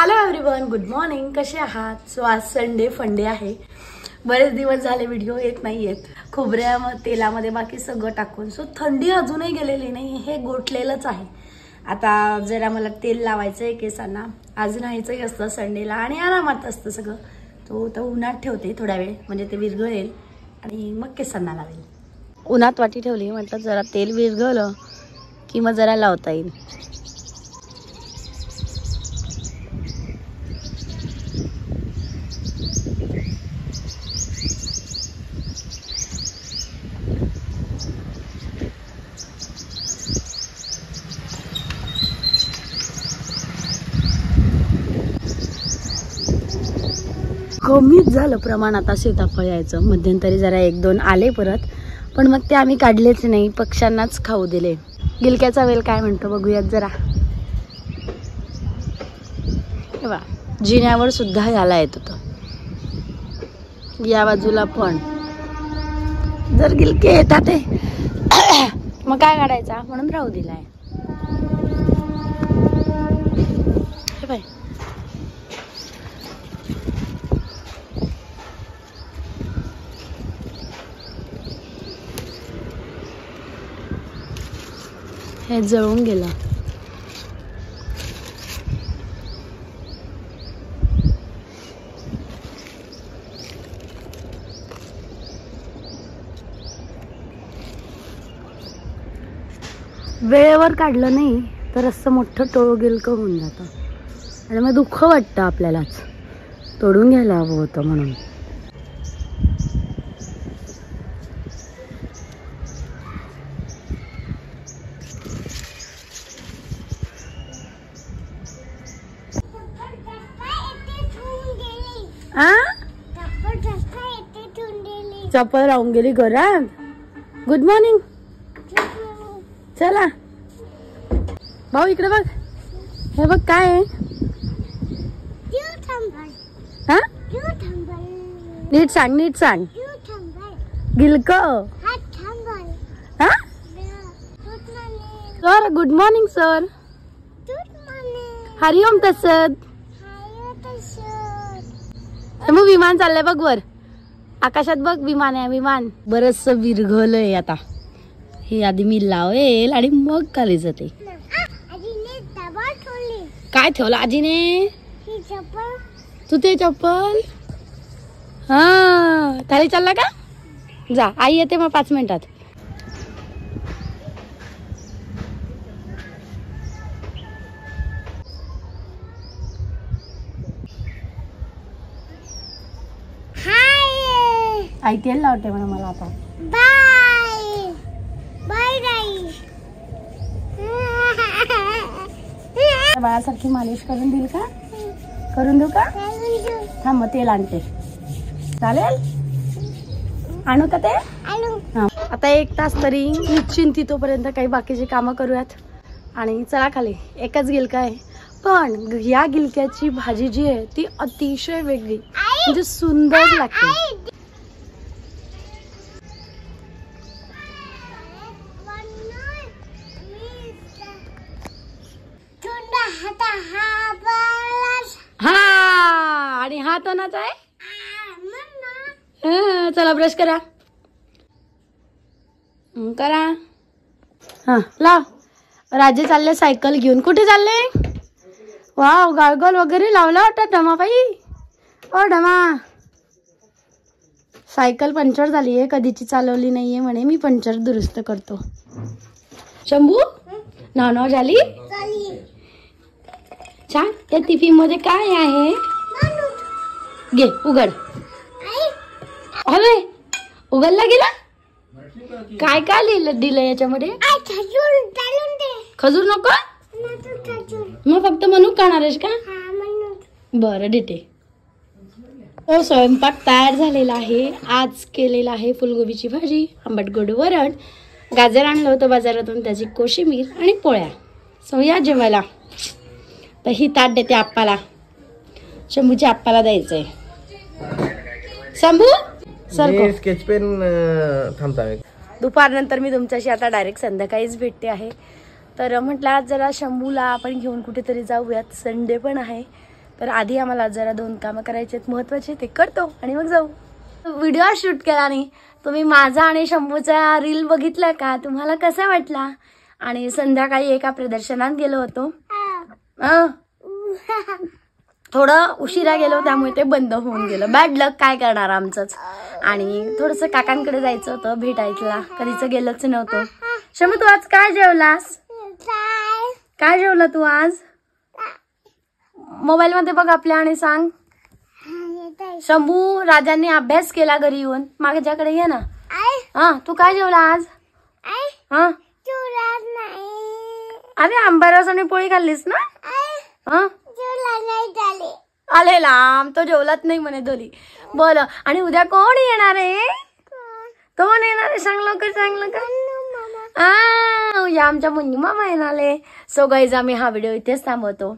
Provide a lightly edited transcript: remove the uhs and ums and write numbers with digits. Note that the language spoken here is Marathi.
Hello everyone, good morning. कसे आहात? सो आज संडे फंडे आहे. बरेच दिवस झाले व्हिडिओ येत नाहीयेत. खोबऱ्या तेलामध्ये बाकी सगळं टाकून. सो थंडी अजूनही गेलेली नाही, हे गोठलेलंच आहे. आता जरा मला तेल लावायचं आहे केसांना. आज नाहीचंही असतं संडेला आणि आरामात असतं सगळं. तो तर उन्हात ठेवते थोडा वेळ, म्हणजे ते विरघळेल आणि मग केसांना लावेल. उन्हात वाटी ठेवली, म्हटलं जरा तेल विरघळलं की मग जरा लावता येईल. कमीच झालं प्रमाण आता सीताफळ यायचं. मध्यंतरी जरा 1-2 आले परत, पण मग ते आम्ही काढलेच नाही, पक्ष्यांनाच खाऊ दिले. गिलक्याचा वेल काय म्हणतो बघूयात जरा. बघा, जिन्यावर सुद्धा याला येत होतं. या बाजूला पण जर गिलके येतात ते मग काय काढायचा, म्हणून राहू दिलाय. हे बाय, हे जळून गेलं. वेळेवर काढलं नाही तर असं मोठं टोळगिलकं होऊन जातं आणि मग दुःख वाटतं आपल्यालाच. तोडून घ्यायला हवं होतं म्हणून. चप्पल राहून गेली घरात. Good morning. चला भाऊ इकडे बघ. हे बघ काय आहे. हा, नीट सांग, नीट सांग. गिलक. हा सर, गुड मॉर्निंग सर. हरिओम तसद. मग विमान चाललंय बघ वर आकाशात. बघ विमान आहे, विमान. बरच विरघळलंय आता. हे आधी मी लावेल आणि मग खाली जाते. काय ठेवलं आजीने? तू ते चप्पल. हा, थाली चालला का? जा, आई येते मग 5 मिनिटात. आई तेल लावते म्हणा मला आता. बाय बाय गाईस. बाळासारखी मालिश करून देईल का? करून देऊ का? थांब, तेल आणते. चालेल, आणू का ते? हा, आता 1 तास तरी निश्चिंती, तोपर्यंत काही बाकीची कामं करूयात. आणि चला खाली. एकच गिलका आहे, पण या गिलक्याची भाजी जी आहे ती अतिशय वेगळी, म्हणजे सुंदर लागते. हा, आणि हा तोनाचा आहे. चला ब्रश करा. करा. हा, लाव. राजे चालले सायकल घेऊन. कुठे चालले? वाव, गाळगल वगैरे लावला वाटत ढमाबाई. ओ ढमा, सायकल पंक्चर झाली आहे, कधीची चालवली नाहीये म्हणे, मी पंक्चर दुरुस्त करतो. शंभू, नाव झाली छान. त्या टिफिन मध्ये काय आहे? घे, उघड. अरे, उघडला गेला. काय काय लिहिलं दिलं याच्यामध्ये? खजूर नको. मग फक्त मनुक खाणार आहेस का? बरं, देते. हो, स्वयंपाक तयार झालेला आहे. आज केलेला आहे फुलगोबीची भाजी, आंबट गोड वरण, गाजर आणलं होतं बाजारातून, त्याची कोशिंबीर आणि पोळ्या. सो या जेवायला. तर ही ताट देते आप्पाला. शंभूच्या आप्पाला द्यायचंय. शंभू सर, स्केच पेन थांबता. दुपारनंतर मी तुमच्याशी आता डायरेक्ट संध्याकाळीच भेटते आहे. तर म्हटलं आज जरा शंभूला आपण घेऊन कुठेतरी जाऊयात. संडे पण आहे, तर आधी आम्हाला जरा 2 कामं करायचे आहेत महत्वाचे, ते करतो आणि मग जाऊ. व्हिडिओ शूट केला नाही. तुम्ही माझा आणि शंभूचा रील बघितला का? तुम्हाला कसा वाटला? आणि संध्याकाळी एका प्रदर्शनात गेलो होतो. थोडं उशिरा गेलो त्यामुळे ते बंद होऊन गेलं. बॅड लक, काय करणार आमचंच. आणि थोडंसं काकांकडे जायचं होतं भेटायला, कधीच गेलोच नव्हतो. शंभू तू आज काय जेवलास? काय जेवला तू आज? मोबाईल मध्ये बघ आपल्या आणि सांग. शंभू राजांनी अभ्यास केला घरी येऊन. माझ्याकडे ये ना. हा तू काय जेवला आज? हा अरे आंबारस आणि पोळी खाल्लीस ना? हा आले लांब तो जेवलाच नाही म्हणे दोली. बोल. आणि उद्या कोण येणार आहे? कोण येणार आहे सांग लवकर, सांग लवकर. उद्या आमच्या मुन्नी मामा येणार आहे. सो गाईज आम्ही हा व्हिडिओ इथेच थांबवतो.